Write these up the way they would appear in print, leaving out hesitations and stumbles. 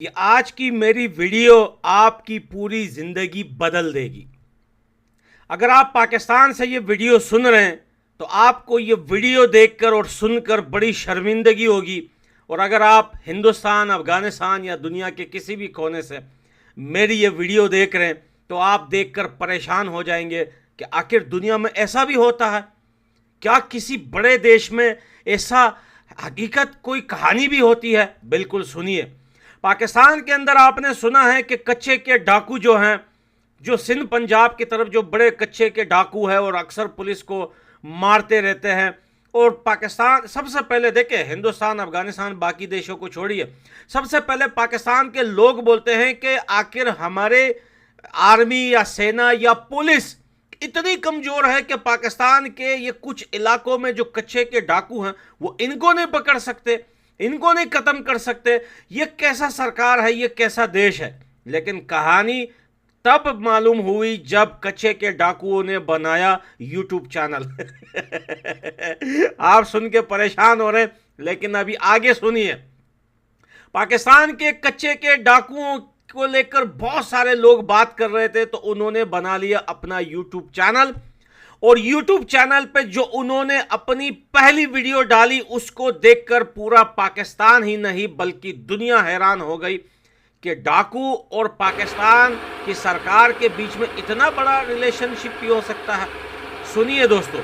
ये आज की मेरी वीडियो आपकी पूरी जिंदगी बदल देगी। अगर आप पाकिस्तान से ये वीडियो सुन रहे हैं तो आपको ये वीडियो देखकर और सुनकर बड़ी शर्मिंदगी होगी। और अगर आप हिंदुस्तान, अफगानिस्तान या दुनिया के किसी भी कोने से मेरी ये वीडियो देख रहे हैं तो आप देखकर परेशान हो जाएंगे कि आखिर दुनिया में ऐसा भी होता है क्या? किसी बड़े देश में ऐसा हकीकत कोई कहानी भी होती है? बिल्कुल सुनिए। पाकिस्तान के अंदर आपने सुना है कि कच्चे के डाकू जो हैं, जो सिंध पंजाब की तरफ जो बड़े कच्चे के डाकू हैं और अक्सर पुलिस को मारते रहते हैं। और पाकिस्तान सबसे पहले देखें, हिंदुस्तान, अफगानिस्तान, बाकी देशों को छोड़िए, सबसे पहले पाकिस्तान के लोग बोलते हैं कि आखिर हमारे आर्मी या सेना या पुलिस इतनी कमजोर है कि पाकिस्तान के ये कुछ इलाकों में जो कच्चे के डाकू हैं वो इनको नहीं पकड़ सकते, इनको नहीं खत्म कर सकते। ये कैसा सरकार है, ये कैसा देश है? लेकिन कहानी तब मालूम हुई जब कच्चे के डाकुओं ने बनाया यूट्यूब चैनल। आप सुन के परेशान हो रहे हैं, लेकिन अभी आगे सुनिए। पाकिस्तान के कच्चे के डाकुओं को लेकर बहुत सारे लोग बात कर रहे थे, तो उन्होंने बना लिया अपना यूट्यूब चैनल। और YouTube चैनल पे जो उन्होंने अपनी पहली वीडियो डाली उसको देखकर पूरा पाकिस्तान ही नहीं बल्कि दुनिया हैरान हो गई कि डाकू और पाकिस्तान की सरकार के बीच में इतना बड़ा रिलेशनशिप भी हो सकता है। सुनिए दोस्तों,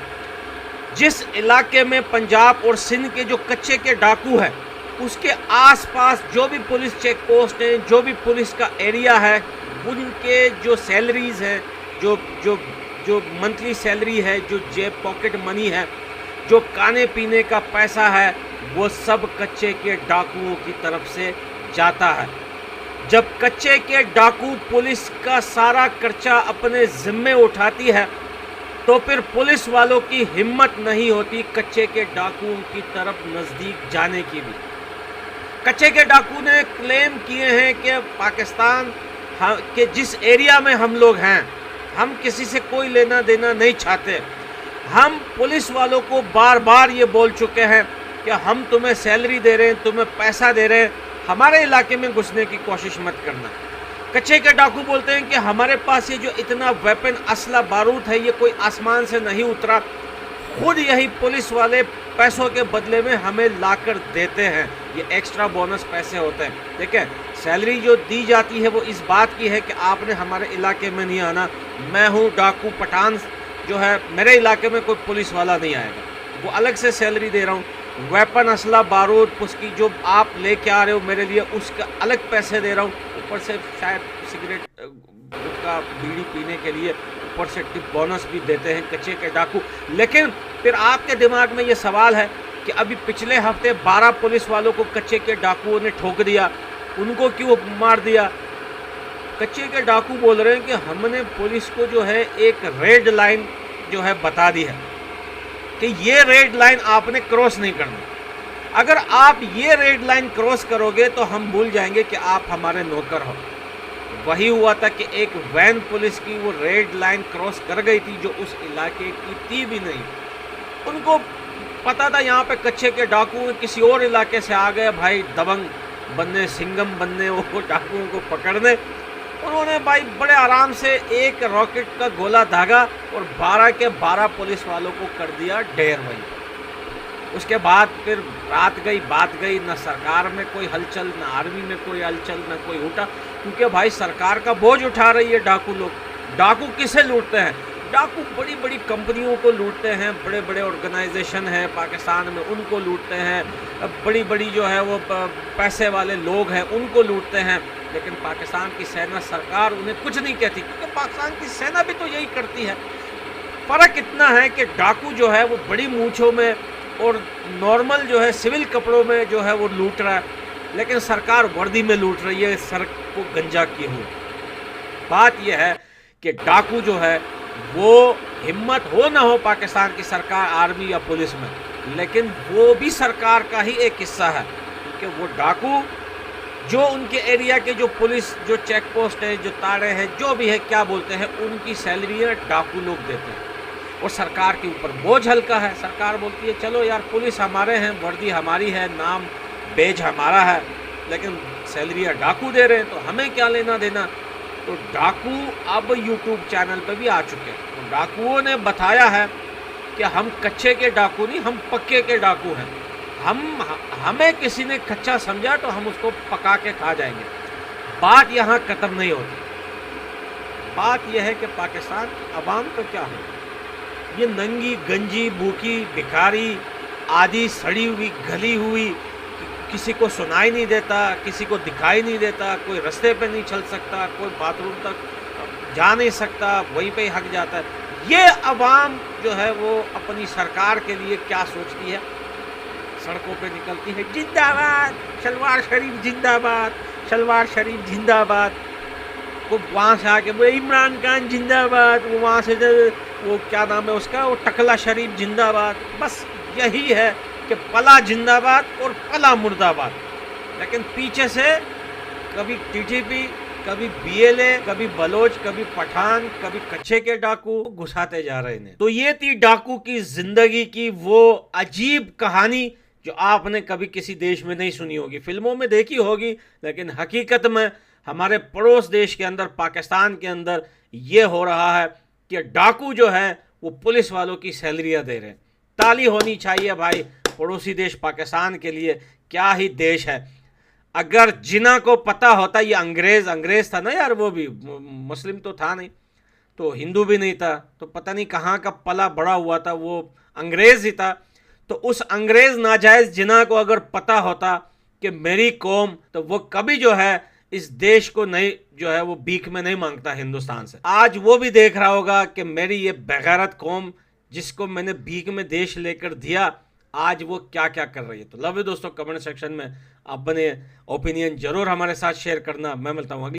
जिस इलाके में पंजाब और सिंध के जो कच्चे के डाकू हैं उसके आसपास जो भी पुलिस चेक पोस्ट हैं, जो भी पुलिस का एरिया है, उनके जो सैलरीज हैं, जो जो जो मंथली सैलरी है, जो जेब पॉकेट मनी है, जो खाने पीने का पैसा है, वो सब कच्चे के डाकुओं की तरफ से जाता है। जब कच्चे के डाकू पुलिस का सारा खर्चा अपने जिम्मे उठाती है तो फिर पुलिस वालों की हिम्मत नहीं होती कच्चे के डाकुओं की तरफ नज़दीक जाने की भी। कच्चे के डाकू ने क्लेम किए हैं कि पाकिस्तान के जिस एरिया में हम लोग हैं, हम किसी से कोई लेना देना नहीं चाहते। हम पुलिस वालों को बार बार ये बोल चुके हैं कि हम तुम्हें सैलरी दे रहे हैं, तुम्हें पैसा दे रहे हैं, हमारे इलाके में घुसने की कोशिश मत करना। कच्चे के डाकू बोलते हैं कि हमारे पास ये जो इतना वेपन, असला, बारूद है, ये कोई आसमान से नहीं उतरा, खुद यही पुलिस वाले पैसों के बदले में हमें लाकर देते हैं। ये एक्स्ट्रा बोनस पैसे होते हैं। देखिए, सैलरी जो दी जाती है वो इस बात की है कि आपने हमारे इलाके में नहीं आना। मैं हूँ डाकू पठान जो है, मेरे इलाके में कोई पुलिस वाला नहीं आएगा, वो अलग से सैलरी दे रहा हूँ। वेपन, असला, बारूद, उसकी जो आप लेके आ रहे हो मेरे लिए, उसका अलग पैसे दे रहा हूँ। ऊपर से शायद सिगरेट, गुटखा, बीड़ी पीने के लिए ऊपर से टिप बोनस भी देते हैं कच्चे के डाकू। लेकिन फिर आपके दिमाग में ये सवाल है कि अभी पिछले हफ्ते 12 पुलिस वालों को कच्चे के डाकुओं ने ठोक दिया, उनको क्यों मार दिया? कच्चे के डाकू बोल रहे हैं कि हमने पुलिस को जो है एक रेड लाइन जो है बता दी है कि ये रेड लाइन आपने क्रॉस नहीं करना। अगर आप ये रेड लाइन क्रॉस करोगे तो हम भूल जाएंगे कि आप हमारे नौकर हो। वही हुआ था कि एक वैन पुलिस की वो रेड लाइन क्रॉस कर गई थी जो उस इलाके की थी भी नहीं। उनको पता था यहाँ पे कच्चे के डाकू किसी और इलाके से आ गए भाई, दबंग बनने, सिंगम बनने, वो डाकुओं को पकड़ने। उन्होंने भाई बड़े आराम से एक रॉकेट का गोला दागा और 12 के 12 पुलिस वालों को कर दिया ढेर। वहीं उसके बाद फिर रात गई, बात गई, न सरकार में कोई हलचल, न आर्मी में कोई हलचल, न कोई उठा, क्योंकि भाई सरकार का बोझ उठा रही है डाकू लोग। डाकू किसे लूटते हैं? डाकू बड़ी बड़ी कंपनियों को लूटते हैं, बड़े बड़े ऑर्गेनाइजेशन हैं पाकिस्तान में, उनको लूटते हैं। बड़ी बड़ी जो है वो पैसे वाले लोग हैं उनको लूटते हैं। लेकिन पाकिस्तान की सेना, सरकार उन्हें कुछ नहीं कहती, क्योंकि पाकिस्तान की सेना भी तो यही करती है। फ़र्क इतना है कि डाकू जो है वो बड़ी मूंछों में और नॉर्मल जो है सिविल कपड़ों में जो है वो लूट रहा है, लेकिन सरकार वर्दी में लूट रही है, सर को गंजा किए हुए। बात यह है कि डाकू जो है वो हिम्मत हो ना हो पाकिस्तान की सरकार, आर्मी या पुलिस में, लेकिन वो भी सरकार का ही एक हिस्सा है। क्योंकि वो डाकू जो उनके एरिया के जो पुलिस, जो चेक पोस्ट है, जो ताड़े हैं, जो भी है, क्या बोलते हैं, उनकी सैलरियाँ डाकू लोग देते हैं और सरकार के ऊपर बोझ हल्का है। सरकार बोलती है चलो यार, पुलिस हमारे हैं, वर्दी हमारी है, नाम बेज हमारा है, लेकिन सैलरियाँ डाकू दे रहे हैं, तो हमें क्या लेना देना। तो डाकू अब यूट्यूब चैनल पे भी आ चुके हैं। तो डाकुओं ने बताया है कि हम कच्चे के डाकू नहीं, हम पक्के के डाकू हैं। हमें किसी ने कच्चा समझा तो हम उसको पका के खा जाएंगे। बात यहाँ खत्म नहीं होती। बात यह है कि पाकिस्तान की आवाम का क्या हो, ये नंगी गंजी भूखी भिखारी आधी सड़ी हुई गली हुई, किसी को सुनाई नहीं देता, किसी को दिखाई नहीं देता, कोई रास्ते पे नहीं चल सकता, कोई बाथरूम तक जा नहीं सकता, वहीं पे ही हक जाता है। ये अवाम जो है वो अपनी सरकार के लिए क्या सोचती है, सड़कों पे निकलती है जिंदाबाद शलवार शरीफ जिंदाबाद, शलवार शरीफ जिंदाबाद। वो वहाँ से आके बोले इमरान खान जिंदाबाद, वो वहाँ से वो क्या नाम है उसका, वो टकला शरीफ जिंदाबाद। बस यही है कि पला जिंदाबाद और पला मुर्दाबाद। लेकिन पीछे से कभी टीटीपी, कभी बीएलए, कभी बलोच, कभी पठान, कभी कच्चे के डाकू घुसाते जा रहे हैं। तो ये थी डाकू की जिंदगी की वो अजीब कहानी जो आपने कभी किसी देश में नहीं सुनी होगी, फिल्मों में देखी होगी, लेकिन हकीकत में हमारे पड़ोस देश के अंदर, पाकिस्तान के अंदर ये हो रहा है कि डाकू जो है वो पुलिस वालों की सैलरियां दे रहे हैं। ताली होनी चाहिए भाई पड़ोसी देश पाकिस्तान के लिए। क्या ही देश है। अगर जिन्ना को पता होता, ये अंग्रेज था ना यार, वो भी मुस्लिम तो था नहीं, तो हिंदू भी नहीं था, तो पता नहीं कहाँ का पला बड़ा हुआ था, वो अंग्रेज ही था। तो उस अंग्रेज नाजायज जिन्ना को अगर पता होता कि मेरी कौम, तो वो कभी जो है इस देश को नहीं जो है वो भीख में नहीं मांगता हिंदुस्तान से। आज वो भी देख रहा होगा कि मेरी ये बेगैरत कौम जिसको मैंने भीख में देश लेकर दिया, आज वो क्या क्या कर रही है। तो लव यू दोस्तों, कमेंट सेक्शन में अपने ओपिनियन जरूर हमारे साथ शेयर करना। मैं मिलता हूँ अगली